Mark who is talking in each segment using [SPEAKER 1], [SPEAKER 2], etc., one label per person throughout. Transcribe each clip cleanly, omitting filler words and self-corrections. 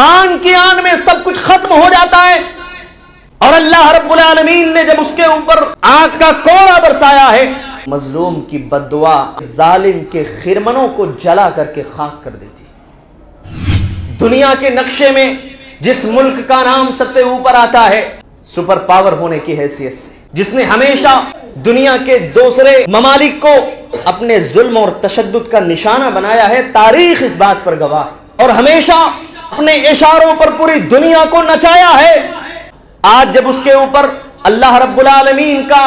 [SPEAKER 1] آن کی آن میں سب کچھ ختم ہو جاتا ہے، اور اللہ رب العالمین نے جب اس کے اوپر آگ کا کوڑا برسایا ہے، مظلوم کی بد دعا ظالم کے خرمنوں کو جلا کر کے خاک کر دیتی۔ دنیا کے نقشے میں جس ملک کا نام سب سے اوپر آتا ہے سپر پاور ہونے کی حیثیت سے، جس نے ہمیشہ دنیا کے دوسرے ممالک کو اپنے ظلم اور تشدد کا نشانہ بنایا ہے، تاریخ اس بات پر گواہ ہے، اور ہمیشہ اپنے اشاروں پر پوری دنیا کو نچایا ہے۔ آج جب اس کے اوپر اللہ رب العالمین کا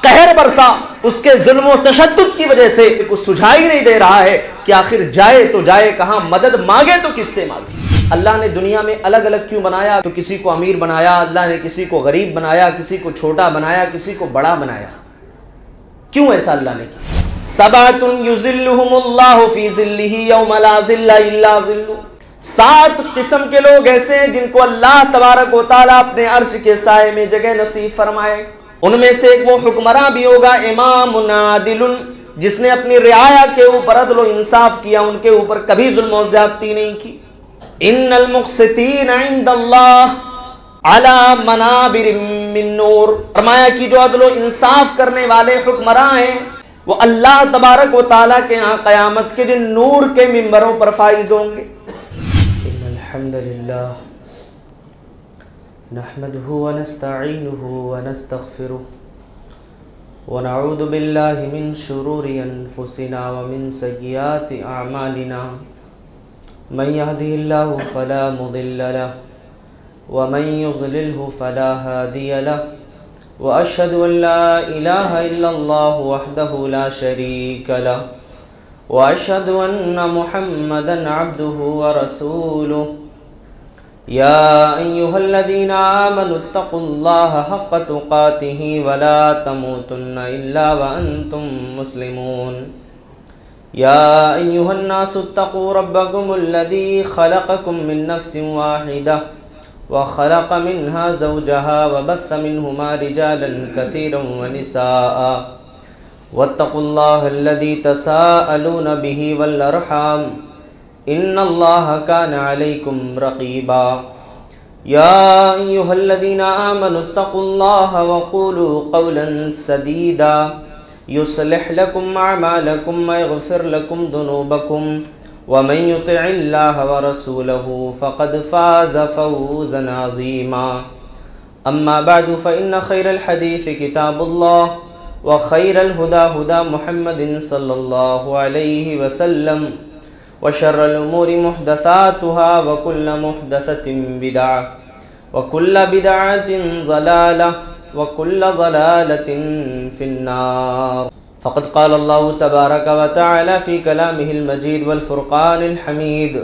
[SPEAKER 1] قہر برسا، اس کے ظلم و تشدد کی وجہ سے کچھ سجھائی نہیں دے رہا ہے کہ آخر جائے تو جائے کہاں، مدد مانگے تو کس سے مانگے۔ اللہ نے دنیا میں الگ الگ کیوں بنایا؟ تو کسی کو امیر بنایا، اللہ نے کسی کو غریب بنایا، کسی کو چھوٹا بنایا، کسی کو بڑا بنایا۔ کیوں ایسا اللہ نے کیا؟ سبعۃ یظلھم اللہ فی ظلہ یوم لا ظل الا ظلہ، 7 قسم کے لوگ ایسے ہیں جن کو اللہ تبارک و تعالیٰ اپنے عرش کے سائے میں جگہ نصیب فرمائے۔ ان میں سے ایک وہ حکمراں بھی ہوگا امام عادل، جس نے اپنی رعایا کے اوپر عدل و انصاف کیا، ان کے اوپر کبھی ظلم و زیادتی نہیں کی۔ ان المقسطین عند اللہ علی منابر من نور، فرمایا کہ جو عدل و انصاف کرنے والے حکمراں ہیں وہ اللہ تبارک و تعالیٰ کے ہاں قیامت کے دن نور کے ممبروں پر فائز ہوں گے۔ ان الحمد للہ نحمده ونستعینه ونستغفره ونعوذ باللہ من شرور انفسنا ومن سیئات اعمالنا، من يهده الله فلا مضل له ومن يضلله فلا هادي له، وأشهد أن لا إله إلا الله وحده لا شريك له، وأشهد أن محمدا عبده ورسوله۔ يا أيها الذين آمنوا اتقوا الله حق تقاته ولا تموتن إلا وأنتم مسلمون۔ يا أيها الناس اتقوا ربكم الذي خلقكم من نفس واحدة وخلق منها زوجها وبث منهما رجالا كثيرا ونساء، واتقوا الله الذي تساءلون به والأرحام إن الله كان عليكم رقيبا۔ يا أيها الذين آمنوا اتقوا الله وقولوا قولا سديدا يصلح لكم أعمالكم ويغفر لكم ذنوبكم، ومن يطع الله ورسوله فقد فاز فوزا عظيما۔ أما بعد فإن خير الحديث كتاب الله، وخير الهدى هدى محمد صلى الله عليه وسلم، وشر الأمور محدثاتها وكل محدثة بدعة وكل بدعة ضلالة وكل ضلالة في النار۔ فقد قال الله تبارك وتعالى في كلامه المجيد والفرقان الحميد،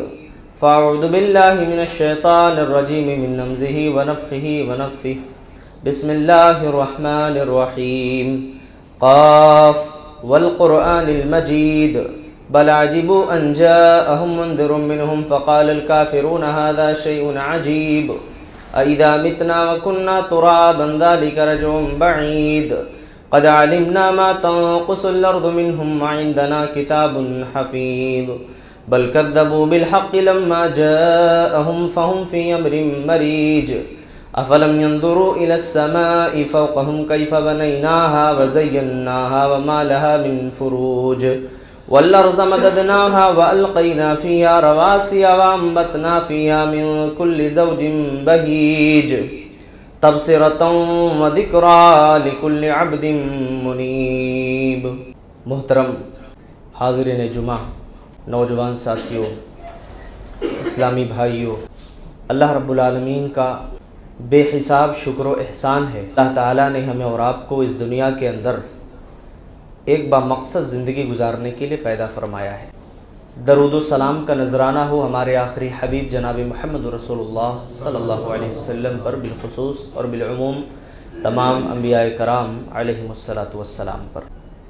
[SPEAKER 1] فأعوذ بالله من الشيطان الرجيم من همزه ونفخه ونفثه، بسم الله الرحمن الرحيم، قاف والقرآن المجيد، بل عجبوا أن جاءهم منذر منهم فقال الكافرون هذا شيء عجيب، أإذا متنا وكنا ترابا ذلك رجع بعيد، قد علمنا ما تنقص الأرض منهم وعندنا كتاب حفيظ، بل كذبوا بالحق لما جاءهم فهم في أمر مريج، أفلم ينظروا إلى السماء فوقهم كيف بنيناها وزيناها وما لها من فروج، والأرض مددناها وألقينا فيها رواسي وأنبتنا فيها من كل زوج بهيج، تبصرة وذكرى لكل عبد منيب۔ محترم حاضرین جمعہ، نوجوان ساتھیوں، اسلامی بھائیوں، اللہ رب العالمین کا بے حساب شکر و احسان ہے۔ اللہ تعالیٰ نے ہمیں اور آپ کو اس دنیا کے اندر ایک بامقصد زندگی گزارنے کے لیے پیدا فرمایا ہے۔ درود و سلام کا نذرانہ ہو ہمارے آخری حبیب جناب محمد رسول اللہ صلی اللہ علیہ وسلم پر بالخصوص اور بالعموم تمام انبیاء کرام علیہم السلام پر۔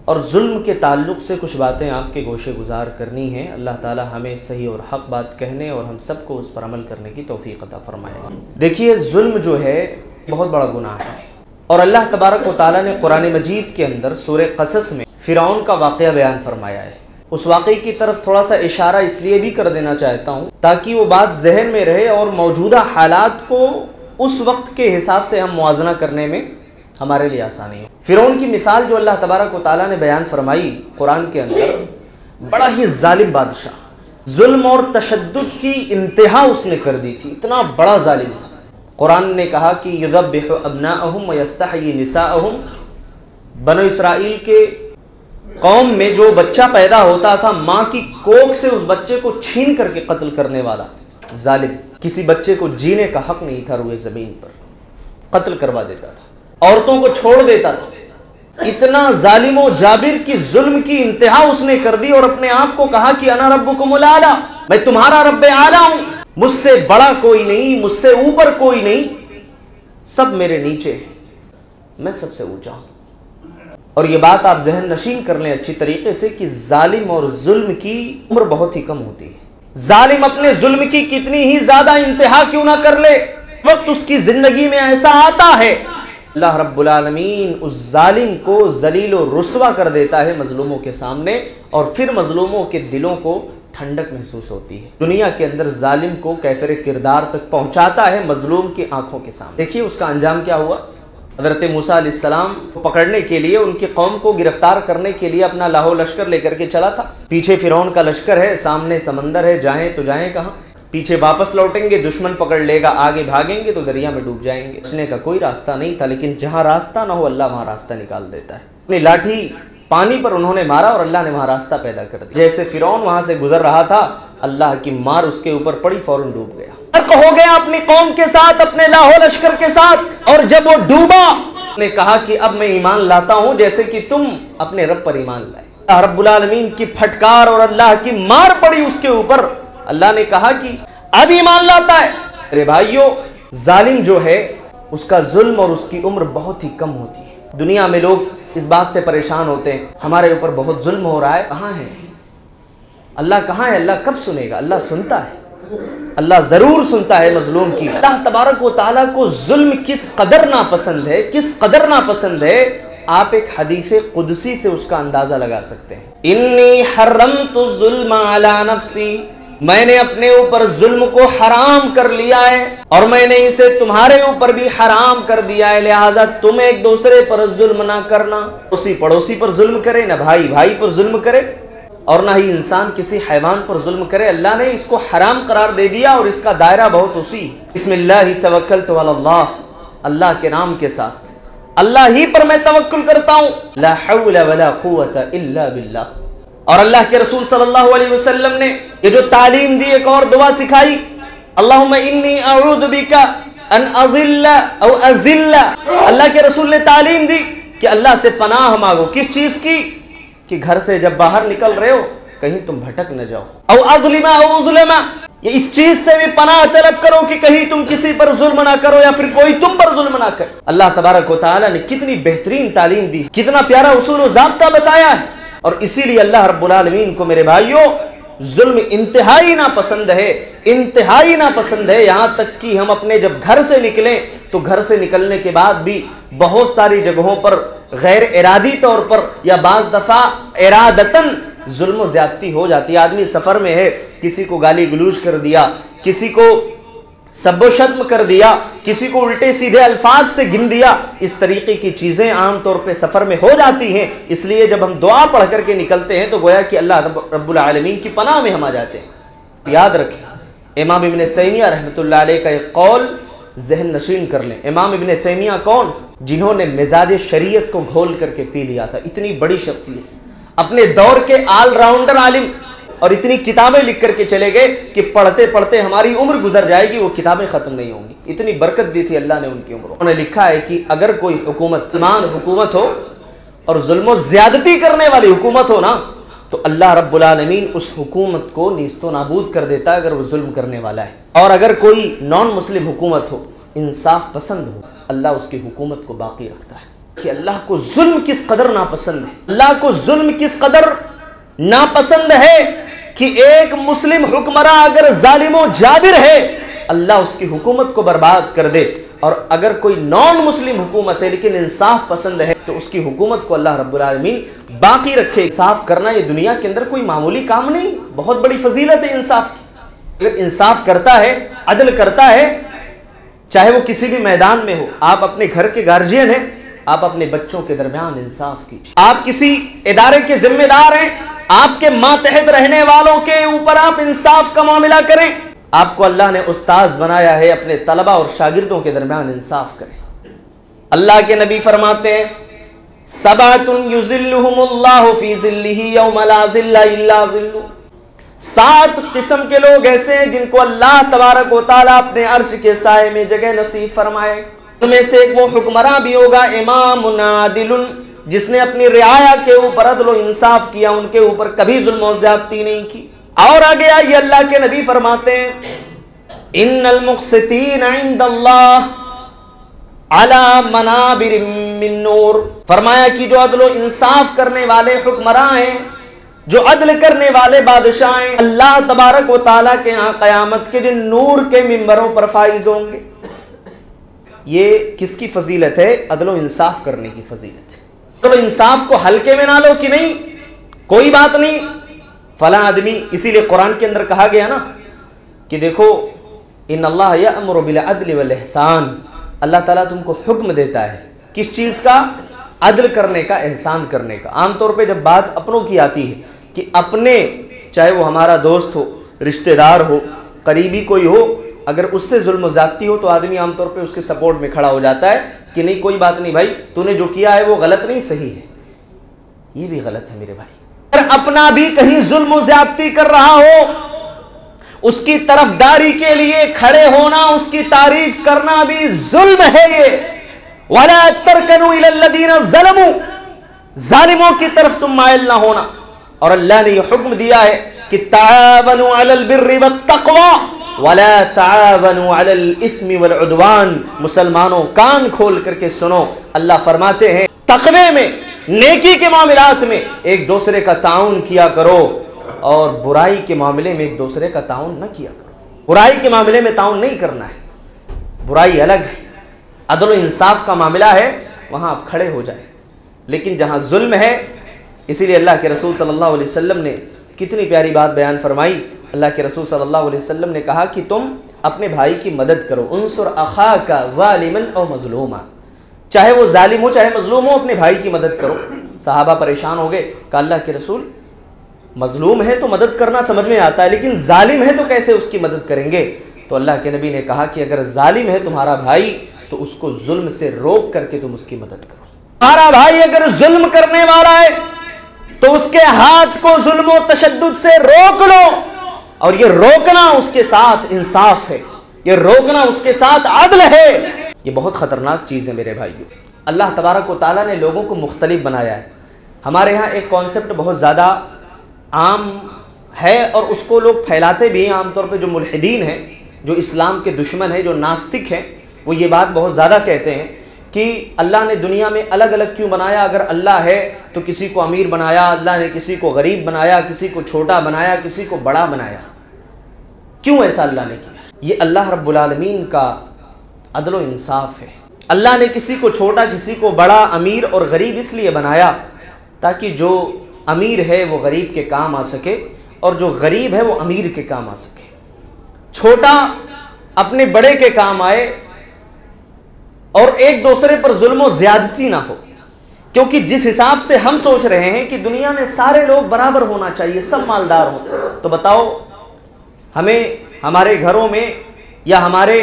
[SPEAKER 1] اور ظلم کے تعلق سے کچھ باتیں آپ کے گوشے گزار کرنی ہیں۔ اللہ تعالی ہمیں صحیح اور حق بات کہنے اور ہم سب کو اس پر عمل کرنے کی توفیق عطا فرمائے۔ دیکھیے، ظلم جو ہے بہت بڑا گناہ ہے، اور اللہ تبارک و تعالیٰ نے قرآن مجید کے اندر سورہ قصص میں فرعون کا واقعہ بیان فرمایا ہے۔ اس واقعے کی طرف تھوڑا سا اشارہ اس لیے بھی کر دینا چاہتا ہوں تاکہ وہ بات ذہن میں رہے اور موجودہ حالات کو اس وقت کے حساب سے ہم موازنہ کرنے میں ہمارے لیے آسانی ہو۔ فرعون کی مثال جو اللہ تبارک و تعالیٰ نے بیان فرمائی قرآن کے اندر، بڑا ہی ظالم بادشاہ، ظلم اور تشدد کی انتہا اس نے کر دی تھی، اتنا بڑا ظالم تھا۔ قرآن نے کہا کہ یذبح ابناءہم ویستحیی نساءہم، بنو اسرائیل کے قوم میں جو بچہ پیدا ہوتا تھا ماں کی کوکھ سے اس بچے کو چھین کر کے قتل کرنے والا ظالم، کسی بچے کو جینے کا حق نہیں تھا روئے زمین پر، قتل کروا دیتا تھا، عورتوں کو چھوڑ دیتا تھا۔ اتنا ظالم و جابر کی ظلم کی انتہا اس نے کر دی اور اپنے آپ کو کہا کہ انا ربکم الاعلی، میں تمہارا رب اعلیٰ ہوں، مجھ سے بڑا کوئی نہیں، مجھ سے اوپر کوئی نہیں، سب میرے نیچے ہیں، میں سب سے اونچا ہوں۔ اور یہ بات آپ ذہن نشین کر لیں اچھی طریقے سے کہ ظالم اور ظلم کی عمر بہت ہی کم ہوتی ہے۔ ظالم اپنے ظلم کی کتنی ہی زیادہ انتہا کیوں نہ کر لے، وقت اس کی زندگی میں ایسا آتا ہے اللہ رب العالمین اس ظالم کو ذلیل و رسوا کر دیتا ہے مظلوموں کے سامنے، اور پھر مظلوموں کے دلوں کو ٹھنڈک محسوس ہوتی ہے۔ دنیا کے اندر ظالم کو کیفر کردار تک پہنچاتا ہے مظلوم کی آنکھوں کے سامنے۔ دیکھیے اس کا انجام کیا ہوا۔ حضرت موسیٰ علیہ السلام کو پکڑنے کے لیے، ان کی قوم کو گرفتار کرنے کے لیے اپنا لاہو لشکر لے کر کے چلا تھا۔ پیچھے فرعون کا لشکر ہے، سامنے سمندر ہے، جائیں تو جائیں کہاں؟ پیچھے واپس لوٹیں گے دشمن پکڑ لے گا، آگے بھاگیں گے تو دریا میں ڈوب جائیں گے۔ بچنے کا کوئی راستہ نہیں تھا، لیکن جہاں راستہ نہ ہو اللہ وہاں راستہ نکال دیتا ہے۔ اپنی لاٹھی پانی پر انہوں نے مارا اور اللہ نے وہاں راستہ پیدا کر دیا۔ جیسے فرعون وہاں سے گزر رہا تھا، اللہ کی مار اس کے اوپر پڑی، فوراً ڈوب گیا۔ فرق ہو گیا اپنی قوم کے ساتھ، اپنے لاہو لشکر کے ساتھ، اور جب وہ ڈوبا نے کہا کہ اب میں ایمان لاتا ہوں جیسے کہ تم اپنے رب پر ایمان لائے۔ اللہ رب العالمین کی پھٹکار اور اللہ کی مار پڑی اس کے اوپر، اللہ نے کہا کہ اب ایمان لاتا ہے۔ میرے بھائیو، ظالم جو ہے اس کا ظلم اور اس کی عمر بہت ہی کم ہوتی ہے۔ دنیا میں لوگ اس بات سے پریشان ہوتے ہیں ہمارے اوپر بہت ظلم ہو رہا ہے، کہاں ہے اللہ؟ کہاں ہے اللہ؟ کب سنے گا؟ اللہ سنتا ہے، اللہ ضرور سنتا ہے مظلوم کی۔ اللہ تبارک و تعالیٰ کو ظلم کس قدر ناپسند ہے، کس قدر ناپسند ہے، آپ ایک حدیث قدسی سے اس کا اندازہ لگا سکتے ہیں۔ انی حرمت الظلم علی نفسی، میں نے اپنے اوپر ظلم کو حرام کر لیا ہے اور میں نے اسے تمہارے اوپر بھی حرام کر دیا ہے، لہٰذا تم ایک دوسرے پر ظلم نہ کرنا۔ پڑوسی پر ظلم کرے، نہ بھائی بھائی پر ظلم کرے، اور نہ ہی انسان کسی حیوان پر ظلم کرے۔ اللہ نے اس کو حرام قرار دے دیا اور اس کا دائرہ بہت وسیع۔ بسم اللہ توکلت علی اللہ، اللہ کے نام کے ساتھ، اللہ ہی پر میں توکل کرتا ہوں، لا حول ولا قوت الا باللہ۔ اور اللہ کے رسول صلی اللہ علیہ وسلم نے یہ جو تعلیم دی، ایک اور دعا سکھائی، اللہم انی اعوذ بک ان اضل او ازل۔ اللہ کے رسول نے تعلیم دی کہ اللہ سے پناہ مانگو، کس چیز کی؟ کہ گھر سے جب باہر نکل رہے ہو کہیں تم بھٹک نہ جاؤ، او اظلم او ظلم، یہ اس چیز سے بھی پناہ طلب کرو کہ کہیں تم کسی پر ظلم نہ کرو یا پھر کوئی تم پر ظلم نہ کرے۔ اللہ تبارک و تعالیٰ نے کتنی بہترین تعلیم دی، کتنا پیارا اصول و ضابطہ بتایا ہے، اور اسی لیے اللہ رب العالمین کو میرے بھائیوں ظلم انتہائی ناپسند ہے، انتہائی ناپسند ہے، یہاں تک کہ ہم اپنے جب گھر سے نکلیں تو گھر سے نکلنے کے بعد بھی بہت ساری جگہوں پر غیر ارادی طور پر یا بعض دفعہ ارادتاً ظلم و زیادتی ہو جاتی ہے۔ آدمی سفر میں ہے، کسی کو گالی گلوچ کر دیا، کسی کو سب و شتم کر دیا، کسی کو الٹے سیدھے الفاظ سے گن دیا، اس طریقے کی چیزیں عام طور پہ سفر میں ہو جاتی ہیں۔ اس لیے جب ہم دعا پڑھ کر کے نکلتے ہیں تو گویا کہ اللہ رب العالمین کی پناہ میں ہم آ جاتے ہیں۔ یاد رکھیں، امام ابن تیمیہ رحمۃ اللہ علیہ کا ایک قول ذہن نشین کر لیں۔ امام ابن تیمیہ کون؟ جنہوں نے مزاج شریعت کو گھول کر کے پی لیا تھا، اتنی بڑی شخصیت، اپنے دور کے آل راؤنڈر عالم، اور اتنی کتابیں لکھ کر کے چلے گئے کہ پڑھتے پڑھتے ہماری عمر گزر جائے گی، وہ کتابیں ختم نہیں ہوں گی، اتنی برکت دی تھی اللہ نے ان کی عمروں۔ انہوں نے لکھا ہے کہ اگر کوئی حکومت حکومت ہو اور ظلم و زیادتی کرنے والی حکومت ہو نا، تو اللہ رب العالمین اس حکومت کو نیست و نابود کر دیتا ہے اگر وہ ظلم کرنے والا ہے۔ اور اگر کوئی نان مسلم حکومت ہو، انصاف پسند ہو، اللہ اس کی حکومت کو باقی رکھتا ہے۔ کہ اللہ کو ظلم کس قدر ناپسند ہے، اللہ کو ظلم کس قدر ناپسند ہے کہ ایک مسلم حکمراں اگر ظالم و جابر ہے اللہ اس کی حکومت کو برباد کر دے، اور اگر کوئی نان مسلم حکومت ہے لیکن انصاف پسند ہے تو اس کی حکومت کو اللہ رب العالمین باقی رکھے۔ انصاف کرنا یہ دنیا کے اندر کوئی معمولی کام نہیں، بہت بڑی فضیلت ہے انصاف کی۔ اگر انصاف کرتا ہے، عدل کرتا ہے، چاہے وہ کسی بھی میدان میں ہو، آپ اپنے گھر کے گارجین ہیں، آپ اپنے بچوں کے درمیان انصاف کیجیے۔ آپ کسی ادارے کے ذمہ دار ہیں، آپ کے ماتحت رہنے والوں کے اوپر آپ انصاف کا معاملہ کریں۔ آپ کو اللہ نے استاذ بنایا ہے، اپنے طلبہ اور شاگردوں کے درمیان انصاف کریں۔ اللہ کے نبی فرماتے ہیں سبعۃ یظلھم اللہ فی ظلہ یوم لا ظل الا ظلہ، 7 قسم کے لوگ ایسے ہیں جن کو اللہ تبارک و تعالیٰ اپنے عرش کے سائے میں جگہ نصیب فرمائے۔ ان میں سے ایک وہ حکمراں بھی ہوگا امام عادل، جس نے اپنی رعایا کے اوپر عدل و انصاف کیا، ان کے اوپر کبھی ظلم و زیادتی نہیں کی۔ اور آگے آئیے، اللہ کے نبی فرماتے ہیں ان المقسطین عند اللہ علی منابر من نور، فرمایا کہ جو عدل و انصاف کرنے والے حکمراں ہیں، جو عدل کرنے والے بادشاہ ہیں، اللہ تبارک و تعالیٰ کے ہاں قیامت کے دن نور کے ممبروں پر فائز ہوں گے۔ یہ کس کی فضیلت ہے؟ عدل و انصاف کرنے کی فضیلت ہے۔ عدل و انصاف کو ہلکے میں نہ لو کہ نہیں کوئی بات نہیں فلاں آدمی، اسی لیے قرآن کے اندر کہا گیا نا کہ دیکھو ان اللہ یأمر بالعدل والاحسان، اللہ تعالیٰ تم کو حکم دیتا ہے کس چیز کا؟ عدل کرنے کا، احسان کرنے کا۔ عام طور پہ جب بات اپنوں کی آتی ہے کہ اپنے، چاہے وہ ہمارا دوست ہو، رشتہ دار ہو، قریبی کوئی ہو، اگر اس سے ظلم و زیادتی ہو تو آدمی عام طور پہ اس کے سپورٹ میں کھڑا ہو جاتا ہے کہ نہیں کوئی بات نہیں بھائی، تو نے جو کیا ہے وہ غلط نہیں، صحیح ہے۔ یہ بھی غلط ہے میرے بھائی۔ اگر اپنا بھی کہیں ظلم و زیادتی کر رہا ہو، اس کی طرفداری کے لیے کھڑے ہونا، اس کی تعریف کرنا بھی ظلم ہے۔ یہ وَلَا تَرْكَنُوا إِلَى الَّذِينَ ظَلَمُوا، ظالموں کی طرف تم مائل نہ ہونا۔ اور اللہ نے یہ حکم دیا ہے کہ تَعَاوَنُوا عَلَى الْبِرِّ وَالتَّقْوَى وَلَا تَعَاوَنُوا عَلَى الْإِثْمِ وَالْعُدْوَانِ۔ مسلمانوں کان کھول کر کے سنو، اللہ فرماتے ہیں تقوی میں، نیکی کے معاملات میں ایک دوسرے کا تعاون کیا کرو، اور برائی کے معاملے میں ایک دوسرے کا تعاون نہ کیا کرو۔ برائی کے معاملے میں تعاون نہیں کرنا ہے، برائی الگ ہے۔ عدل و انصاف کا معاملہ ہے، وہاں آپ کھڑے ہو جائیں، لیکن جہاں ظلم ہے، اسی لیے اللہ کے رسول صلی اللہ علیہ وسلم نے کتنی پیاری بات بیان فرمائی۔ اللہ کے رسول صلی اللہ علیہ وسلم نے کہا کہ تم اپنے بھائی کی مدد کرو، انصر اخاک ظالما او مظلوما، چاہے وہ ظالم ہو چاہے مظلوم ہو، اپنے بھائی کی مدد کرو۔ صحابہ پریشان ہو گئے، کہ اللہ کے رسول مظلوم ہے تو مدد کرنا سمجھ میں آتا ہے، لیکن ظالم ہے تو کیسے اس کی مدد کریں گے؟ تو اللہ کے نبی نے کہا کہ اگر ظالم ہے تمہارا بھائی تو اس کو ظلم سے روک کر کے تم اس کی مدد کرو۔ تمہارا بھائی اگر ظلم کرنے والا ہے تو اس کے ہاتھ کو ظلم و تشدد سے روک لو، اور یہ روکنا اس کے ساتھ انصاف ہے، یہ روکنا اس کے ساتھ عدل ہے۔ یہ بہت خطرناک چیز ہے میرے بھائیو۔ اللہ تبارک و تعالیٰ نے لوگوں کو مختلف بنایا ہے۔ ہمارے ہاں ایک کانسیپٹ بہت زیادہ عام ہے اور اس کو لوگ پھیلاتے بھی ہیں، عام طور پہ جو ملحدین ہیں، جو اسلام کے دشمن ہیں، جو ناستک ہیں، وہ یہ بات بہت زیادہ کہتے ہیں کہ اللہ نے دنیا میں الگ الگ کیوں بنایا؟ اگر اللہ ہے تو کسی کو امیر بنایا، اللہ نے کسی کو غریب بنایا، کسی کو چھوٹا بنایا، کسی کو بڑا بنایا، کیوں ایسا اللہ نے کیا؟ یہ اللہ رب العالمین کا عدل و انصاف ہے۔ اللہ نے کسی کو چھوٹا، کسی کو بڑا، امیر اور غریب اس لیے بنایا تاکہ جو امیر ہے وہ غریب کے کام آ سکے، اور جو غریب ہے وہ امیر کے کام آ سکے، چھوٹا اپنے بڑے کے کام آئے، اور ایک دوسرے پر ظلم و زیادتی نہ ہو۔ کیونکہ جس حساب سے ہم سوچ رہے ہیں کہ دنیا میں سارے لوگ برابر ہونا چاہیے، سب مالدار ہوں، تو بتاؤ ہمیں ہمارے گھروں میں یا ہمارے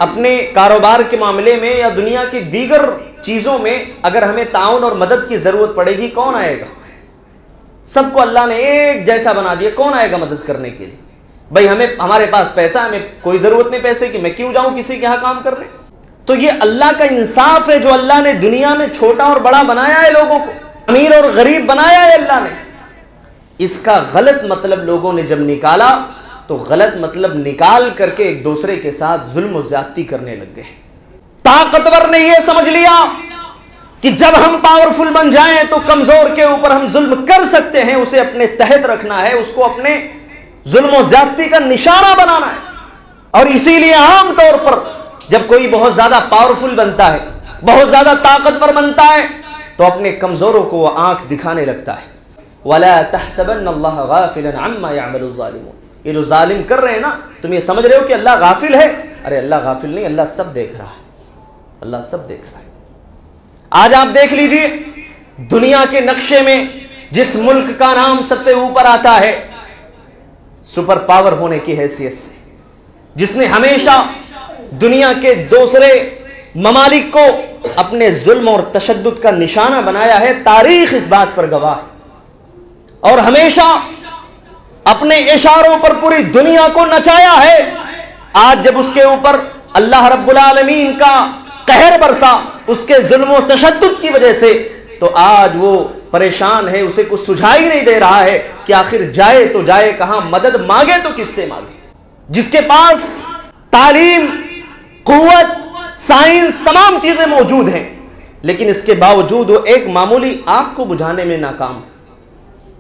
[SPEAKER 1] اپنے کاروبار کے معاملے میں یا دنیا کی دیگر چیزوں میں اگر ہمیں تعاون اور مدد کی ضرورت پڑے گی، کون آئے گا؟ سب کو اللہ نے ایک جیسا بنا دیا، کون آئے گا مدد کرنے کے لیے؟ بھائی ہمارے پاس پیسہ، ہمیں کوئی ضرورت نہیں پیسے کی، میں کیوں جاؤں کسی کے یہاں کام کرنے؟ تو یہ اللہ کا انصاف ہے جو اللہ نے دنیا میں چھوٹا اور بڑا بنایا ہے، لوگوں کو امیر اور غریب بنایا ہے اللہ نے۔ اس کا غلط مطلب لوگوں نے جب نکالا تو غلط مطلب نکال کر کے ایک دوسرے کے ساتھ ظلم و زیادتی کرنے لگ گئے۔ طاقتور نے یہ سمجھ لیا کہ جب ہم پاورفل بن جائیں تو کمزور کے اوپر ہم ظلم کر سکتے ہیں، اسے اپنے تحت رکھنا ہے، اس کو اپنے ظلم و زیادتی کا نشانہ بنانا ہے۔ اور اسی لیے عام طور پر جب کوئی بہت زیادہ پاورفل بنتا ہے، بہت زیادہ طاقتور بنتا ہے، تو اپنے کمزوروں کو وہ آنکھ دکھانے لگتا ہے. وَلَا تَحْسَبَنَّ اللَّهَ غَافِلًا عَمَّا يَعْمَلُ الظَّالِمُونَ. یہ جو ظالم کر رہے ہیں نا، تم یہ سمجھ رہے ہو کہ اللہ غافل ہے. ارے اللہ غافل نہیں، اللہ سب دیکھ رہا ہے، اللہ سب دیکھ رہا ہے. آج آپ دیکھ لیجئے دنیا کے نقشے میں جس ملک کا نام سب سے اوپر آتا ہے سپر پاور ہونے کی حیثیت سے، جس نے ہمیشہ دنیا کے دوسرے ممالک کو اپنے ظلم اور تشدد کا نشانہ بنایا ہے، تاریخ اس بات پر گواہ ہے، اور ہمیشہ اپنے اشاروں پر پوری دنیا کو نچایا ہے. آج جب اس کے اوپر اللہ رب العالمین کا قہر برسا اس کے ظلم و تشدد کی وجہ سے، تو آج وہ پریشان ہے، اسے کچھ سجھائی نہیں دے رہا ہے کہ آخر جائے تو جائے کہاں، مدد مانگے تو کس سے مانگے. جس کے پاس تعلیم، قوت، سائنس، تمام چیزیں موجود ہیں، لیکن اس کے باوجود وہ ایک معمولی آگ کو بجھانے میں ناکام.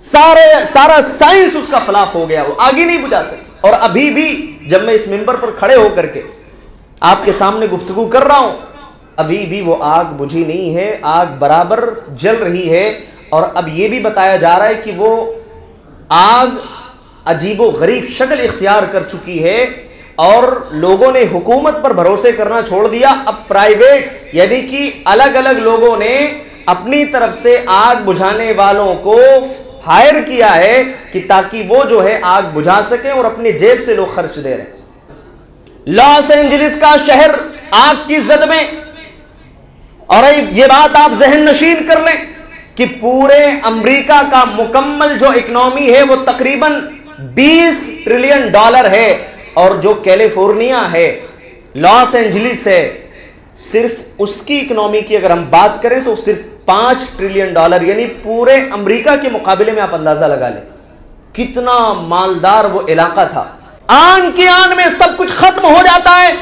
[SPEAKER 1] سارا سائنس اس کا خلاف ہو گیا، وہ آگے نہیں بجھا سکے. اور ابھی بھی جب میں اس منبر پر کھڑے ہو کر کے آپ کے سامنے گفتگو کر رہا ہوں، ابھی بھی وہ آگ بجھی نہیں ہے، آگ برابر جل رہی ہے. اور اب یہ بھی بتایا جا رہا ہے کہ وہ آگ عجیب و غریب شکل اختیار کر چکی ہے، اور لوگوں نے حکومت پر بھروسے کرنا چھوڑ دیا. اب پرائیویٹ یعنی کہ الگ الگ لوگوں نے اپنی طرف سے آگ بجھانے والوں کو ہائر کیا ہے کہ تاکہ وہ جو ہے آگ بجھا سکیں، اور اپنی جیب سے لوگ خرچ دے رہے ہیں. لاس اینجلس کا شہر آگ کی زد میں، اور یہ بات آپ ذہن نشین کر لیں کہ پورے امریکہ کا مکمل جو اکنامی ہے وہ تقریباً $20 ٹریلین ہے، اور جو کیلیفورنیا ہے، لاس اینجلس ہے، صرف اس کی اکنامی کی اگر ہم بات کریں تو صرف $5 ٹریلین، یعنی پورے امریکہ کے مقابلے میں آپ اندازہ لگا لیں کتنا مالدار وہ علاقہ تھا. آن کی آن میں سب کچھ ختم ہو جاتا ہے،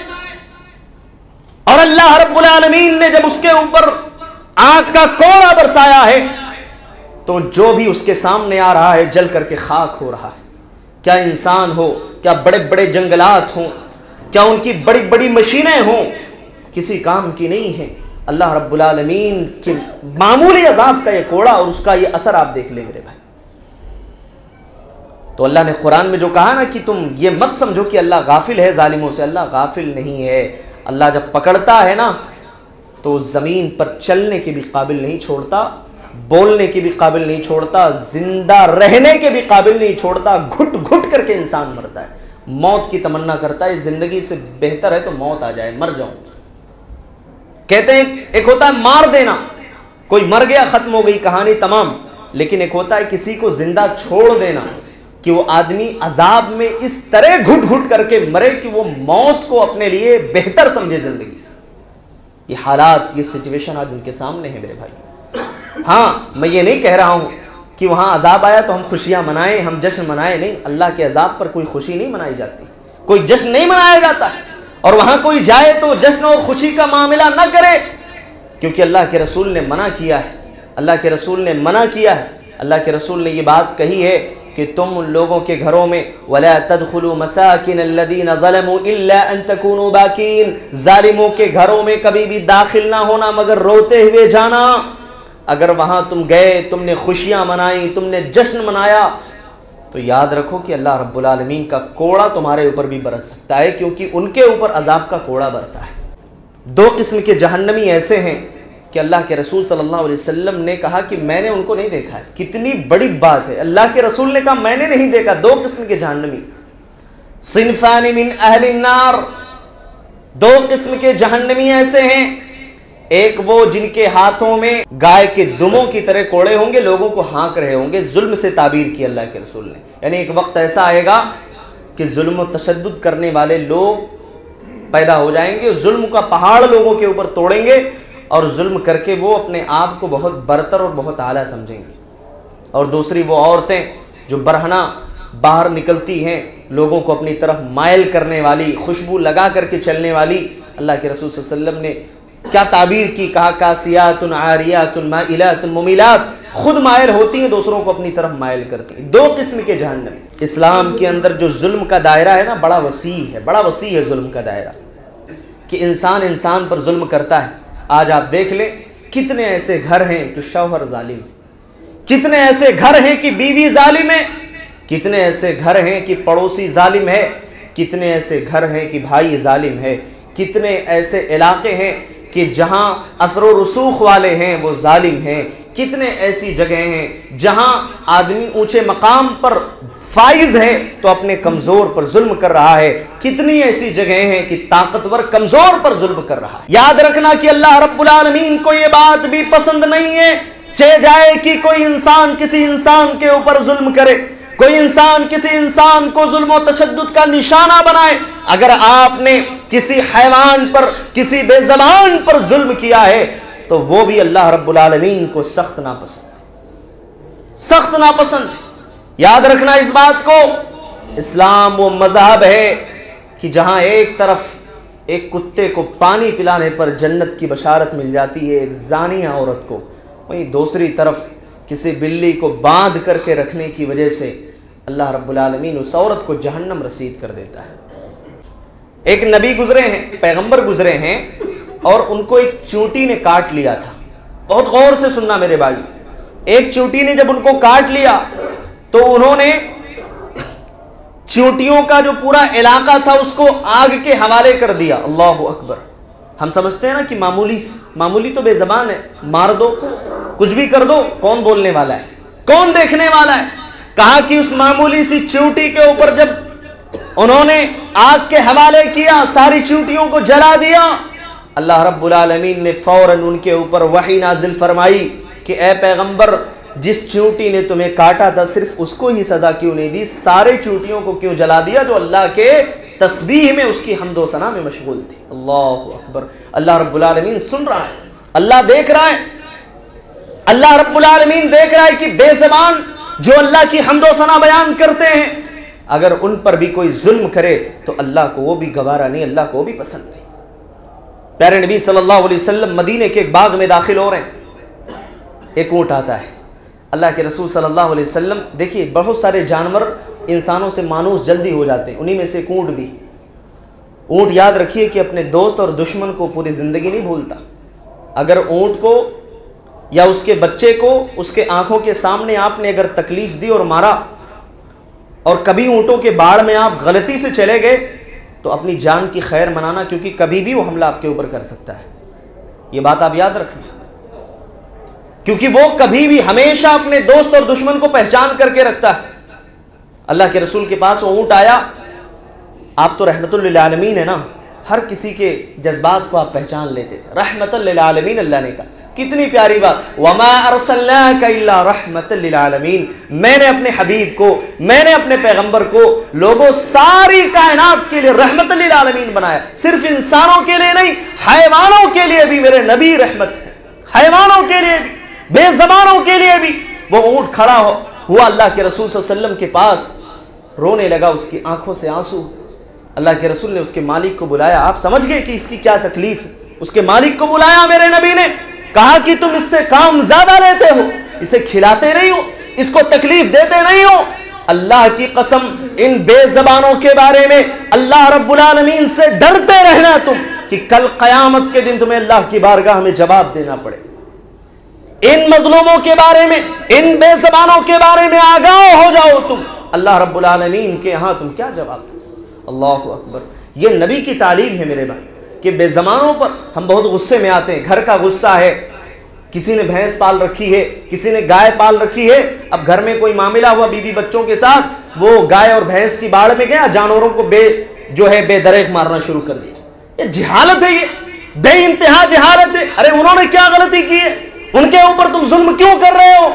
[SPEAKER 1] اور اللہ رب العالمین نے جب اس کے اوپر آگ کا کوڑا برسایا ہے تو جو بھی اس کے سامنے آ رہا ہے جل کر کے خاک ہو رہا ہے. کیا انسان ہو، کیا بڑے بڑے جنگلات ہوں، کیا ان کی بڑی بڑی مشینیں ہوں، کسی کام کی نہیں ہے. اللہ رب العالمین کے معمولی عذاب کا یہ کوڑا اور اس کا یہ اثر آپ دیکھ لیں میرے بھائی. تو اللہ نے قرآن میں جو کہا نا کہ تم یہ مت سمجھو کہ اللہ غافل ہے ظالموں سے، اللہ غافل نہیں ہے. اللہ جب پکڑتا ہے نا تو زمین پر چلنے کے بھی قابل نہیں چھوڑتا، بولنے کے بھی قابل نہیں چھوڑتا، زندہ رہنے کے بھی قابل نہیں چھوڑتا. گھٹ گھٹ کر کے انسان مرتا ہے، موت کی تمنا کرتا ہے، زندگی سے بہتر ہے تو موت آ جائے، مر جاؤں. کہتے ہیں ایک ہوتا ہے مار دینا، کوئی مر گیا ختم ہو گئی کہانی تمام، لیکن ایک ہوتا ہے کسی کو زندہ چھوڑ دینا کہ وہ آدمی عذاب میں اس طرح گھٹ گھٹ کر کے مرے کہ وہ موت کو اپنے لیے بہتر سمجھے زندگی سے. یہ حالات، یہ سچویشن آج ان کے سامنے ہے میرے بھائی. ہاں میں یہ نہیں کہہ رہا ہوں کہ وہاں عذاب آیا تو ہم خوشیاں منائیں، ہم جشن منائیں، نہیں. اللہ کے عذاب پر کوئی خوشی نہیں منائی جاتی، کوئی جشن نہیں منایا جاتا ہے. اور وہاں کوئی جائے تو جشن اور خوشی کا معاملہ نہ کرے، کیونکہ اللہ کے رسول نے منع کیا ہے. اللہ کے رسول نے منع کیا ہے. اللہ کے رسول نے یہ بات کہی ہے کہ تم ان لوگوں کے گھروں میں وَلَا تَدْخُلُوا مَسَاكِنَ الَّذِينَ ظَلَمُوا إِلَّا أَن تَكُونُوا بَاكِينَ. ظالموں کے گھروں میں کبھی بھی داخل نہ ہونا مگر روتے ہوئے جانا. اگر وہاں تم گئے، تم نے خوشیاں منائیں، تم نے جشن منایا، تو یاد رکھو کہ اللہ رب العالمین کا کوڑا تمہارے اوپر بھی برس سکتا ہے، کیونکہ ان کے اوپر عذاب کا کوڑا برسا ہے. 2 قسم کے جہنمی ایسے ہیں کہ اللہ کے رسول صلی اللہ علیہ وسلم نے کہا کہ میں نے ان کو نہیں دیکھا ہے. کتنی بڑی بات ہے، اللہ کے رسول نے کہا میں نے نہیں دیکھا. 2 قسم کے جہنمی، صنفان من اہل النار. 2 قسم کے جہنمی ایسے ہیں، ایک وہ جن کے ہاتھوں میں گائے کے دموں کی طرح کوڑے ہوں گے، لوگوں کو ہانک رہے ہوں گے. ظلم سے تعبیر کی اللہ کے رسول نے، یعنی ایک وقت ایسا آئے گا کہ ظلم و تشدد کرنے والے لوگ پیدا ہو جائیں گے، ظلم کا پہاڑ لوگوں کے اوپر توڑیں گے، اور ظلم کر کے وہ اپنے آپ کو بہت برتر اور بہت اعلیٰ سمجھیں گے. اور دوسری وہ عورتیں جو برہنہ باہر نکلتی ہیں، لوگوں کو اپنی طرف مائل کرنے والی، خوشبو لگا کر کے چلنے والی. اللہ کے رسول صلی اللہ علیہ وسلم نے کیا تعبیر کی، کہا کاسیات عاریات مائلات ممیلات، خود مائل ہوتی ہیں دوسروں کو اپنی طرف مائل کرتی ہیں۔ دو قسم کے جہنم۔ اسلام کے اندر جو ظلم کا دائرہ ہے نا بڑا وسیع ہے، بڑا وسیع ہے ظلم کا دائرہ، کہ انسان انسان پر ظلم کرتا ہے۔ آج آپ دیکھ لیں کتنے ایسے گھر ہیں کہ شوہر ظالم، کتنے ایسے گھر ہیں کہ بیوی ظالم ہے، کتنے ایسے گھر ہیں کہ پڑوسی ظالم ہے، کتنے ایسے گھر ہیں کہ بھائی ظالم ہے، کتنے ایسے علاقے ہیں کہ جہاں اثر و رسوخ والے ہیں وہ ظالم ہیں، کتنے ایسی جگہیں ہیں جہاں آدمی اونچے مقام پر فائز ہے تو اپنے کمزور پر ظلم کر رہا ہے، کتنی ایسی جگہیں ہیں کہ طاقتور کمزور پر ظلم کر رہا ہے۔ یاد رکھنا کہ اللہ رب العالمین کو یہ بات بھی پسند نہیں ہے چہ جائے کہ کوئی انسان کسی انسان کے اوپر ظلم کرے، کوئی انسان کسی انسان کو ظلم و تشدد کا نشانہ بنائے۔ اگر آپ نے کسی حیوان پر، کسی بے زبان پر ظلم کیا ہے تو وہ بھی اللہ رب العالمین کو سخت ناپسند ہے، سخت ناپسند ہے۔ یاد رکھنا اس بات کو، اسلام وہ مذہب ہے کہ جہاں ایک طرف ایک کتے کو پانی پلانے پر جنت کی بشارت مل جاتی ہے ایک زانیہ عورت کو، وہیں دوسری طرف کسی بلی کو باندھ کر کے رکھنے کی وجہ سے اللہ رب العالمین اس عورت کو جہنم رسید کر دیتا ہے۔ ایک نبی گزرے ہیں، پیغمبر گزرے ہیں، اور ان کو ایک چونٹی نے کاٹ لیا تھا۔ بہت غور سے سننا میرے بھائی، ایک چونٹی نے جب ان کو کاٹ لیا تو انہوں نے چونٹیوں کا جو پورا علاقہ تھا اس کو آگ کے حوالے کر دیا۔ اللہ اکبر۔ ہم سمجھتے ہیں نا کہ معمولی تو بے زبان ہے، مار دو، کچھ بھی کر دو، کون بولنے والا ہے، کون دیکھنے والا ہے۔ کہا کہ اس معمولی سی چونٹی کے اوپر جب انہوں نے آگ کے حوالے کیا، ساری چونٹیوں کو جلا دیا، اللہ رب العالمین نے فوراً ان کے اوپر وحی نازل فرمائی کہ اے پیغمبر، جس چونٹی نے تمہیں کاٹا تھا صرف اس کو ہی سزا کیوں نہیں دی، سارے چونٹیوں کو کیوں جلا دیا جو اللہ کے تسبیح میں، اس کی حمد و ثنا میں مشغول تھی۔ اللہ اکبر۔ اللہ رب العالمین سن رہا ہے، اللہ دیکھ رہا ہے، اللہ رب العالمین دیکھ رہا ہے کہ بے زبان جو اللہ کی حمد و ثنا بیان کرتے ہیں اگر ان پر بھی کوئی ظلم کرے تو اللہ کو وہ بھی گوارا نہیں، اللہ کو وہ بھی پسند نہیں۔ پیارے نبی صلی اللہ علیہ وسلم مدینے کے ایک باغ میں داخل ہو رہے ہیں، ایک اونٹ آتا ہے۔ اللہ کے رسول صلی اللہ علیہ وسلم، دیکھیے بہت سارے جانور انسانوں سے مانوس جلدی ہو جاتے ہیں، انہی میں سے ایک اونٹ بھی۔ اونٹ یاد رکھیے کہ اپنے دوست اور دشمن کو پوری زندگی نہیں بھولتا۔ اگر اونٹ کو یا اس کے بچے کو اس کے آنکھوں کے سامنے آپ نے اگر تکلیف دی اور مارا، اور کبھی اونٹوں کے باڑ میں آپ غلطی سے چلے گئے تو اپنی جان کی خیر منانا، کیونکہ کبھی بھی وہ حملہ آپ کے اوپر کر سکتا ہے۔ یہ بات آپ یاد رکھنا، کیونکہ وہ کبھی بھی ہمیشہ اپنے دوست اور دشمن کو پہچان کر کے رکھتا ہے۔ اللہ کے رسول کے پاس وہ اونٹ آیا، آپ تو رحمت للعالمین ہے نا، ہر کسی کے جذبات کو آپ پہچان لیتے تھے۔ رحمت للعالمین اللہ نے کہا، کتنی پیاری بات، وما ارسلناک الا رحمت للعالمین۔ میں نے اپنے حبیب کو، میں نے اپنے پیغمبر کو لوگوں ساری کائنات کے لیے رحمت للعالمین بنایا، صرف انسانوں کے لیے نہیں، حیوانوں کے لیے بھی میرے نبی رحمت ہے، حیوانوں کے لیے بھی، بے زبانوں کے لیے بھی۔ وہ اونٹ کھڑا ہوا اللہ کے رسول صلی اللہ علیہ وسلم کے پاس، رونے لگا، اس کی آنکھوں سے آنسو۔ اللہ کے رسول نے اس کے مالک کو بلایا، آپ سمجھ گئے کہ اس کی کیا تکلیف ہے۔ اس کے مالک کو بلایا میرے نبی نے، کہا کہ تم اس سے کام زیادہ لیتے ہو، اسے کھلاتے نہیں ہو، اس کو تکلیف دیتے نہیں ہو۔ اللہ کی قسم، ان بے زبانوں کے بارے میں اللہ رب العالمین سے ڈرتے رہنا تم، کہ کل قیامت کے دن تمہیں اللہ کی بارگاہ میں جواب دینا پڑے۔ ان مظلوموں کے بارے میں، ان بے زبانوں کے بارے میں آگاہ ہو جاؤ تم، اللہ رب العالمین کے ہاں تم کیا جواب دو۔ اللہ اکبر۔ یہ نبی کی تعلیم ہے میرے بھائی، کہ بے زبانوں پر ہم بہت غصے میں آتے ہیں۔ گھر کا غصہ ہے، کسی نے بھینس پال رکھی ہے، کسی نے گائے پال رکھی ہے، اب گھر میں کوئی معاملہ ہوا بیوی بچوں کے ساتھ، وہ گائے اور بھینس کی باڑ میں گیا، جانوروں کو بے دریغ مارنا شروع کر دیا۔ یہ جہالت ہے، یہ بے انتہا جہالت ہے۔ ارے انہوں نے کیا غلطی کی ہے؟ ان کے اوپر تم ظلم کیوں کر رہے ہو؟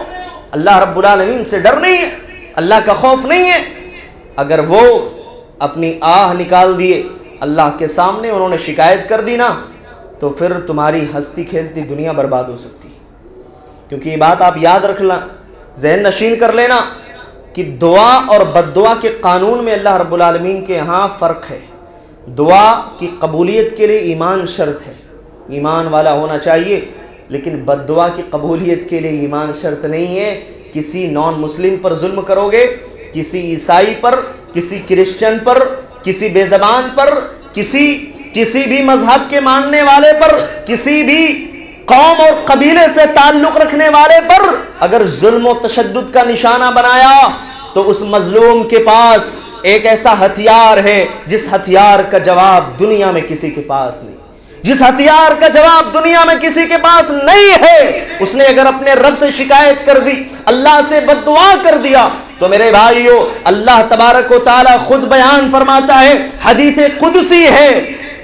[SPEAKER 1] اللہ رب العالمین سے ڈر نہیں ہے، اللہ کا خوف نہیں ہے۔ اگر وہ اپنی آہ نکال دیے اللہ کے سامنے، انہوں نے شکایت کر دی نا، تو پھر تمہاری ہستی کھیلتی دنیا برباد ہو سکتی ہے۔ کیونکہ یہ بات آپ یاد رکھنا، ذہن نشین کر لینا کہ دعا اور بد دعا کے قانون میں اللہ رب العالمین کے ہاں فرق ہے۔ دعا کی قبولیت کے لیے ایمان شرط ہے، ایمان والا ہونا چاہیے، لیکن بد دعا کی قبولیت کے لیے ایمان شرط نہیں ہے۔ کسی نان مسلم پر ظلم کرو گے، کسی عیسائی پر، کسی کرسچن پر، کسی بے زبان پر، کسی بھی مذہب کے ماننے والے پر، کسی بھی قوم اور قبیلے سے تعلق رکھنے والے پر اگر ظلم و تشدد کا نشانہ بنایا تو اس مظلوم کے پاس ایک ایسا ہتھیار ہے جس ہتھیار کا جواب دنیا میں کسی کے پاس نہیں، جس ہتھیار کا جواب دنیا میں کسی کے پاس نہیں ہے۔ اس نے اگر اپنے رب سے شکایت کر دی، اللہ سے بد دعا کر دیا، تو میرے بھائیو اللہ تبارک و تعالی خود بیان فرماتا ہے، حدیث قدسی ہے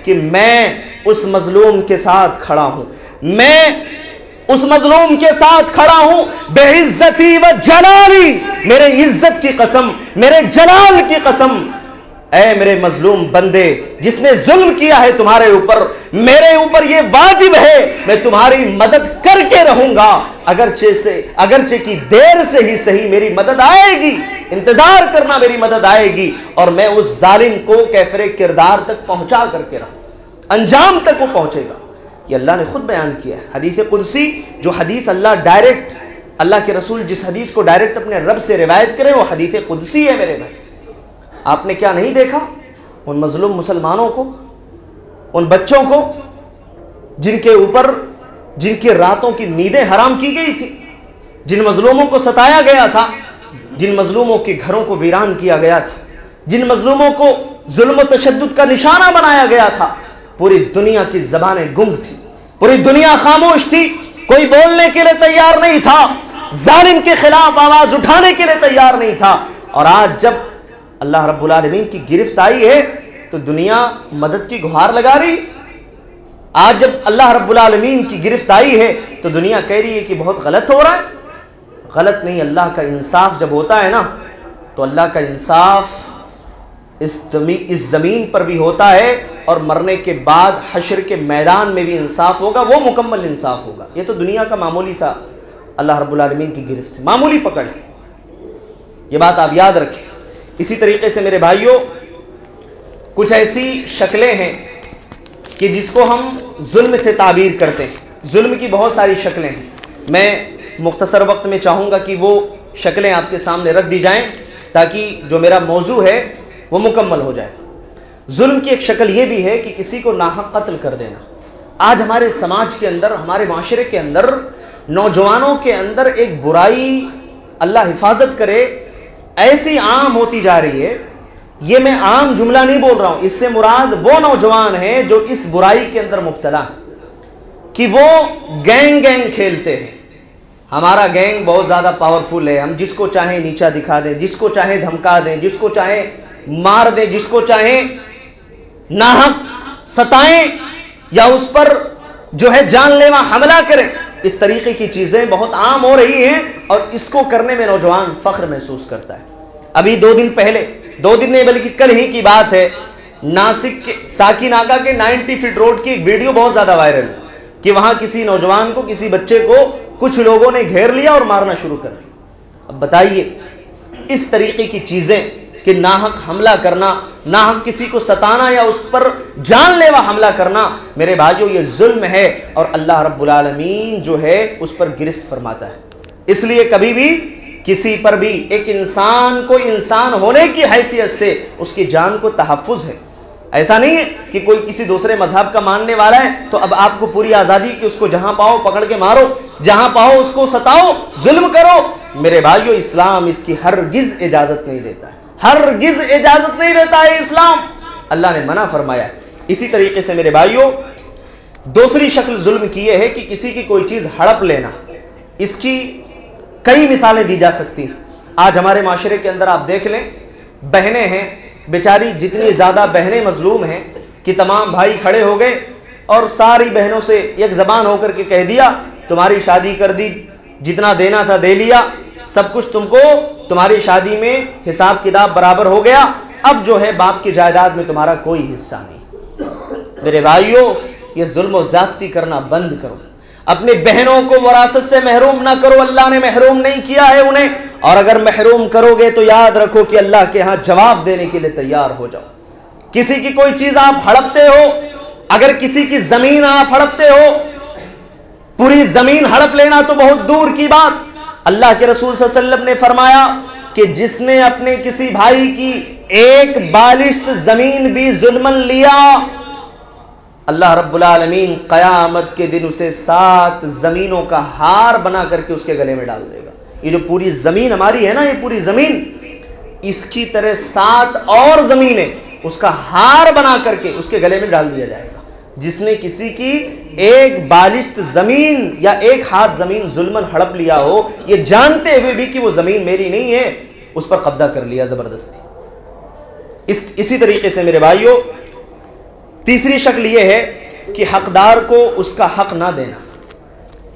[SPEAKER 1] کہ میں اس مظلوم کے ساتھ کھڑا ہوں، میں اس مظلوم کے ساتھ کھڑا ہوں، بے عزتی و جلالی، میرے عزت کی قسم، میرے جلال کی قسم، اے میرے مظلوم بندے، جس نے ظلم کیا ہے تمہارے اوپر، میرے اوپر یہ واجب ہے، میں تمہاری مدد کر کے رہوں گا، اگرچہ کی دیر سے ہی صحیح میری مدد آئے گی، انتظار کرنا، میری مدد آئے گی، اور میں اس ظالم کو کیفر کردار تک پہنچا کر کے رہوں، انجام تک وہ پہنچے گا۔ یہ اللہ نے خود بیان کیا ہے، حدیث قدسی، جو حدیث اللہ کے رسول جس حدیث کو ڈائریکٹ اپنے رب سے روایت کرے وہ حدیث قدسی ہے میرے بھائی۔ آپ نے کیا نہیں دیکھا ان مظلوم مسلمانوں کو، ان بچوں کو جن کے اوپر جن کی راتوں کی نیندیں حرام کی گئی تھی، جن مظلوموں کو ستایا گیا تھا، جن مظلوموں کے گھروں کو ویران کیا گیا تھا، جن مظلوموں کو ظلم و تشدد کا نشانہ بنایا گیا تھا۔ پوری دنیا کی زبانیں گنگ تھی، پوری دنیا خاموش تھی، کوئی بولنے کے لیے تیار نہیں تھا، ظالم کے خلاف آواز اٹھانے کے لیے تیار نہیں تھا۔ اور آج جب اللہ رب العالمین کی گرفت آئی ہے تو دنیا مدد کی گہار لگا رہی۔ آج جب اللہ رب العالمین کی گرفت آئی ہے تو دنیا کہہ رہی ہے کہ بہت غلط ہو رہا ہے۔ غلط نہیں، اللہ کا انصاف جب ہوتا ہے نا تو اللہ کا انصاف اس زمین پر بھی ہوتا ہے، اور مرنے کے بعد حشر کے میدان میں بھی انصاف ہوگا، وہ مکمل انصاف ہوگا۔ یہ تو دنیا کا معمولی سا اللہ رب العالمین کی گرفت ہے، معمولی پکڑ ہے، یہ بات آپ یاد رکھیں۔ اسی طریقے سے میرے بھائیوں کچھ ایسی شکلیں ہیں کہ جس کو ہم ظلم سے تعبیر کرتے ہیں۔ ظلم کی بہت ساری شکلیں ہیں، میں مختصر وقت میں چاہوں گا کہ وہ شکلیں آپ کے سامنے رکھ دی جائیں تاکہ جو میرا موضوع ہے وہ مکمل ہو جائے۔ ظلم کی ایک شکل یہ بھی ہے کہ کسی کو ناحق قتل کر دینا۔ آج ہمارے سماج کے اندر، ہمارے معاشرے کے اندر، نوجوانوں کے اندر ایک برائی، اللہ حفاظت کرے، ایسی عام ہوتی جا رہی ہے۔ یہ میں عام جملہ نہیں بول رہا ہوں، اس سے مراد وہ نوجوان ہیں جو اس برائی کے اندر مبتلا ہیں کہ وہ گینگ کھیلتے ہیں۔ ہمارا گینگ بہت زیادہ پاورفل ہے، ہم جس کو چاہیں نیچا دکھا دیں، جس کو چاہیں دھمکا دیں، جس کو چاہیں مار دیں، جس کو چاہیں ناحق ستائیں یا اس پر جو ہے جان لیوا حملہ کریں۔ اس طریقے کی چیزیں بہت عام ہو رہی ہیں اور اس کو کرنے میں نوجوان فخر محسوس کرتا ہے۔ ابھی 2 دن پہلے، 2 دن نہیں بلکہ کل ہی کی بات ہے، ناسک کے ساکی ناکا کے 90 فٹ روڈ کی ایک ویڈیو بہت زیادہ وائرل ہے کہ وہاں کسی نوجوان کو، کسی بچے کو کچھ لوگوں نے گھیر لیا اور مارنا شروع کر دیا۔ اب بتائیے اس طریقے کی چیزیں کہ ناحق حملہ کرنا، ناحق کسی کو ستانا یا اس پر جان لیوا حملہ کرنا، میرے بھائیوں یہ ظلم ہے اور اللہ رب العالمین جو ہے اس پر گرفت فرماتا ہے۔ اس لیے کبھی بھی کسی پر بھی، ایک انسان کو انسان ہونے کی حیثیت سے اس کی جان کو تحفظ ہے۔ ایسا نہیں ہے کہ کوئی کسی دوسرے مذہب کا ماننے والا ہے تو اب آپ کو پوری آزادی کہ اس کو جہاں پاؤ پکڑ کے مارو، جہاں پاؤ اس کو ستاؤ، ظلم کرو۔ میرے بھائیوں اسلام اس کی ہرگز اجازت نہیں دیتا ہے، ہرگز اجازت نہیں دیتا ہے اسلام، اللہ نے منع فرمایا۔ اسی طریقے سے میرے بھائیوں دوسری شکل ظلم کی یہ ہے کہ کسی کی کوئی چیز ہڑپ لینا۔ اس کی کئی مثالیں دی جا سکتی ہیں۔ آج ہمارے معاشرے کے اندر آپ دیکھ لیں، بہنیں ہیں بیچاری، جتنی زیادہ بہنیں مظلوم ہیں کہ تمام بھائی کھڑے ہو گئے اور ساری بہنوں سے ایک زبان ہو کر کے کہہ دیا تمہاری شادی کر دی، جتنا دینا تھا دے لیا، سب کچھ تم کو تمہاری شادی میں حساب کتاب برابر ہو گیا، اب جو ہے باپ کی جائیداد میں تمہارا کوئی حصہ نہیں۔ میرے بھائیوں یہ ظلم و زیادتی کرنا بند کرو، اپنی بہنوں کو وراثت سے محروم نہ کرو، اللہ نے محروم نہیں کیا ہے انہیں، اور اگر محروم کرو گے تو یاد رکھو کہ اللہ کے ہاں جواب دینے کے لیے تیار ہو جاؤ۔ کسی کی کوئی چیز آپ ہڑپتے ہو، اگر کسی کی زمین آپ ہڑپتے ہو، پوری زمین ہڑپ لینا تو بہت دور کی بات، اللہ کے رسول صلی اللہ علیہ وسلم نے فرمایا کہ جس نے اپنے کسی بھائی کی ایک بالشت زمین بھی ظلمن لیا، اللہ رب العالمین قیامت کے دن اسے 7 زمینوں کا ہار بنا کر کے اس کے گلے میں ڈال دے گا۔ یہ جو پوری زمین ہماری ہے نا، یہ پوری زمین، اس کی طرح 7 اور زمینیں اس کا ہار بنا کر کے اس کے گلے میں ڈال دیا جائے گا۔ جس نے کسی کی ایک بالشت زمین یا ایک ہاتھ زمین ظلمن ہڑپ لیا ہو، یہ جانتے ہوئے بھی کہ وہ زمین میری نہیں ہے، اس پر قبضہ کر لیا زبردستی۔ اسی طریقے سے میرے بھائیوں، تیسری شکل یہ ہے کہ حقدار کو اس کا حق نہ دینا۔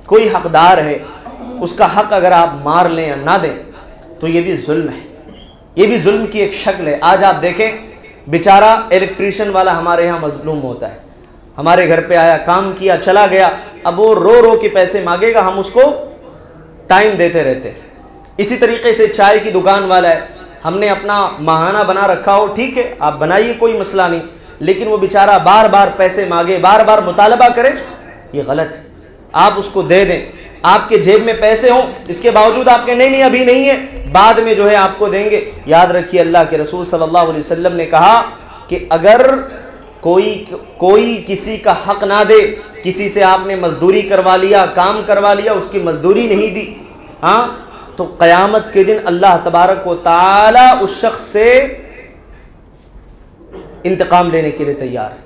[SPEAKER 1] کوئی حقدار ہے، اس کا حق اگر آپ مار لیں یا نہ دیں تو یہ بھی ظلم ہے، یہ بھی ظلم کی ایک شکل ہے۔ آج آپ دیکھیں، بیچارہ الیکٹریشین والا ہمارے ہاں مظلوم ہوتا ہے، ہمارے گھر پہ آیا، کام کیا، چلا گیا، اب وہ رو رو کے پیسے مانگے گا، ہم اس کو ٹائم دیتے رہتے ہیں۔ اسی طریقے سے چائے کی دکان والا ہے، ہم نے اپنا ماہانہ بنا رکھا ہو، ٹھیک ہے آپ بنائیے، کوئی مسئلہ نہیں، لیکن وہ بیچارہ بار بار پیسے مانگے، بار بار مطالبہ کرے، یہ غلط ہے۔ آپ اس کو دے دیں، آپ کے جیب میں پیسے ہوں، اس کے باوجود آپ کے نہیں ابھی نہیں ہے، بعد میں جو ہے آپ کو دیں گے۔ یاد رکھیے، اللہ کے رسول صلی اللہ علیہ وسلم نے کہا کہ اگر کوئی کسی کا حق نہ دے، کسی سے آپ نے مزدوری کروا لیا، کام کروا لیا، اس کی مزدوری نہیں دی، ہاں، تو قیامت کے دن اللہ تبارک و تعالی اس شخص سے انتقام لینے کے لیے تیار ہے۔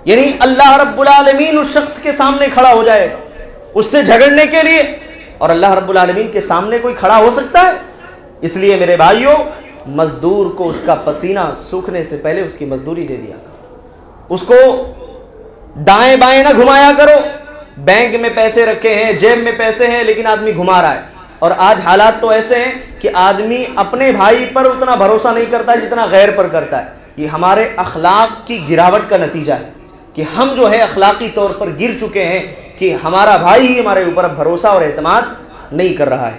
[SPEAKER 1] یعنی اللہ رب العالمین اس شخص کے سامنے کھڑا ہو جائے اس سے جھگڑنے کے لیے، اور اللہ رب العالمین کے سامنے کوئی کھڑا ہو سکتا ہے؟ اس لیے میرے بھائیوں، مزدور کو اس کا پسینہ سوکھنے سے پہلے اس کی مزدوری دے دیا کرو، اس کو دائیں بائیں نہ گھمایا کرو۔ بینک میں پیسے رکھے ہیں، جیب میں پیسے ہیں، لیکن آدمی گھما رہا ہے۔ اور آج حالات تو ایسے ہیں کہ آدمی اپنے بھائی پر اتنا بھروسہ نہیں کرتا جتنا غیر پر کرتا ہے۔ یہ ہمارے اخلاق کی گراوٹ کا نتیجہ ہے کہ ہم جو ہے اخلاقی طور پر گر چکے ہیں کہ ہمارا بھائی ہی ہمارے اوپر بھروسہ اور اعتماد نہیں کر رہا ہے۔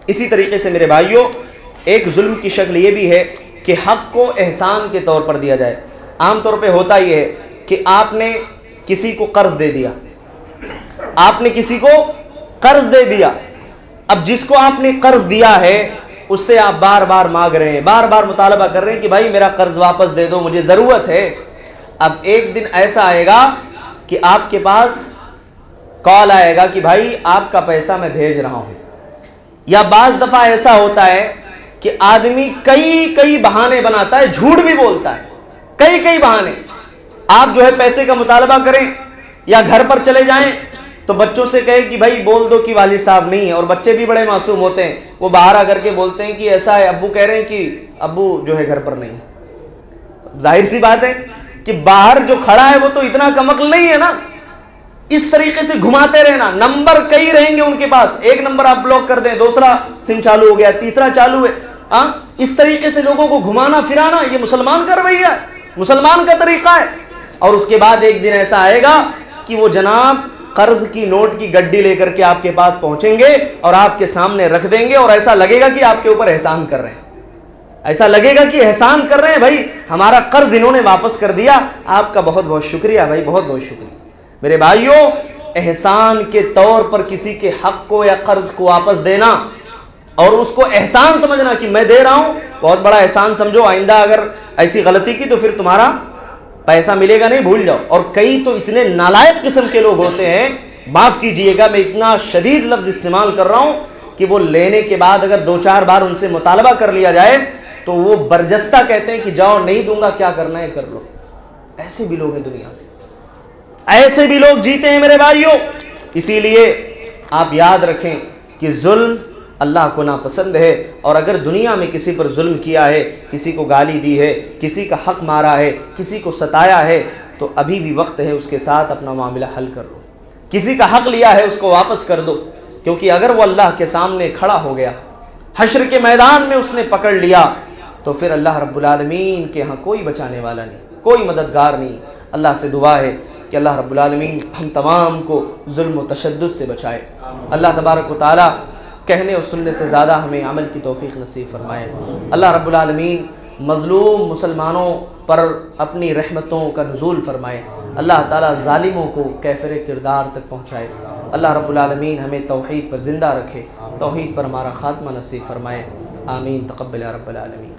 [SPEAKER 1] اسی طریقے سے میرے بھائیوں، ایک ظلم کی شکل یہ بھی ہے کہ حق کو احسان کے طور پر دیا جائے۔ عام طور پہ ہوتا یہ ہے کہ آپ نے کسی کو قرض دے دیا، آپ نے کسی کو قرض دے دیا، اب جس کو آپ نے قرض دیا ہے اس سے آپ بار بار مانگ رہے ہیں، بار بار مطالبہ کر رہے ہیں کہ بھائی میرا قرض واپس دے دو، مجھے ضرورت ہے۔ اب ایک دن ایسا آئے گا کہ آپ کے پاس کال آئے گا کہ بھائی آپ کا پیسہ میں بھیج رہا ہوں۔ یا بعض دفعہ ایسا ہوتا ہے کہ آدمی کئی بہانے بناتا ہے، جھوٹ بھی بولتا ہے، کئی بہانے۔ آپ جو ہے پیسے کا مطالبہ کریں یا گھر پر چلے جائیں تو بچوں سے کہے کہ بھائی بول دو کہ والد صاحب نہیں ہے، اور بچے بھی بڑے معصوم ہوتے ہیں، وہ باہر آ کر کے بولتے ہیں کہ ایسا ہے، ابو کہہ رہے ہیں کہ ابو جو ہے گھر پر نہیں ہے۔ ظاہر سی بات ہے کہ باہر جو کھڑا ہے وہ تو اتنا کم عقل نہیں ہے نا۔ اس طریقے سے گھماتے رہنا، نمبر کئی رہیں گے ان کے پاس، ایک نمبر آپ بلاک کر دیں، دوسرا سم چالو ہو گیا، تیسرا چالو ہے، اس طریقے سے لوگوں کو گھمانا پھرانا، یہ مسلمان کا رویہ ہے، مسلمان کا طریقہ ہے۔ اور اس کے بعد ایک دن ایسا آئے گا کہ وہ جناب قرض کی نوٹ کی گڈی لے کر کے آپ کے پاس پہنچیں گے اور آپ کے سامنے رکھ دیں گے، اور ایسا لگے گا کہ آپ کے اوپر احسان کر رہے ہیں، ایسا لگے گا کہ احسان کر رہے ہیں، بھائی ہمارا قرض انہوں نے واپس کر دیا، آپ کا بہت بہت شکریہ بھائی، بہت بہت شکریہ۔ میرے بھائیوں، احسان کے طور پر کسی کے حق کو یا قرض کو واپس دینا اور اس کو احسان سمجھنا کہ میں دے رہا ہوں، بہت بڑا احسان سمجھو، آئندہ اگر ایسی غلطی کی تو پھر تمہارا پیسہ ملے گا نہیں، بھول جاؤ۔ اور کئی تو اتنے نالائق قسم کے لوگ ہوتے ہیں، معاف کیجئے گا میں اتنا شدید لفظ استعمال کر رہا ہوں، کہ وہ لینے کے بعد اگر 2-4 بار ان سے مطالبہ کر لیا جائے تو وہ برجستہ کہتے ہیں کہ جاؤ نہیں دوں گا، کیا کرنا ہے کر لو۔ ایسے بھی لوگ ہیں دنیا میں، ایسے بھی لوگ جیتے ہیں میرے بھائیوں۔ اسی لیے آپ یاد رکھیں کہ ظلم اللہ کو ناپسند ہے، اور اگر دنیا میں کسی پر ظلم کیا ہے، کسی کو گالی دی ہے، کسی کا حق مارا ہے، کسی کو ستایا ہے، تو ابھی بھی وقت ہے اس کے ساتھ اپنا معاملہ حل کر لو۔ کسی کا حق لیا ہے اس کو واپس کر دو، کیونکہ اگر وہ اللہ کے سامنے کھڑا ہو گیا، حشر کے میدان میں اس نے پکڑ لیا، تو پھر اللہ رب العالمین کے ہاں کوئی بچانے والا نہیں، کوئی مددگار نہیں۔ اللہ سے دعا ہے کہ اللہ رب العالمین ہم تمام کو ظلم و تشدد سے بچائے۔ اللہ تبارک و تعالی کہنے اور سننے سے زیادہ ہمیں عمل کی توفیق نصیب فرمائے۔ اللہ رب العالمین مظلوم مسلمانوں پر اپنی رحمتوں کا نزول فرمائے، اللہ تعالیٰ ظالموں کو کیفر کردار تک پہنچائے۔ اللہ رب العالمین ہمیں توحید پر زندہ رکھے، توحید پر ہمارا خاتمہ نصیب فرمائے، آمین، تقبل یا رب العالمین۔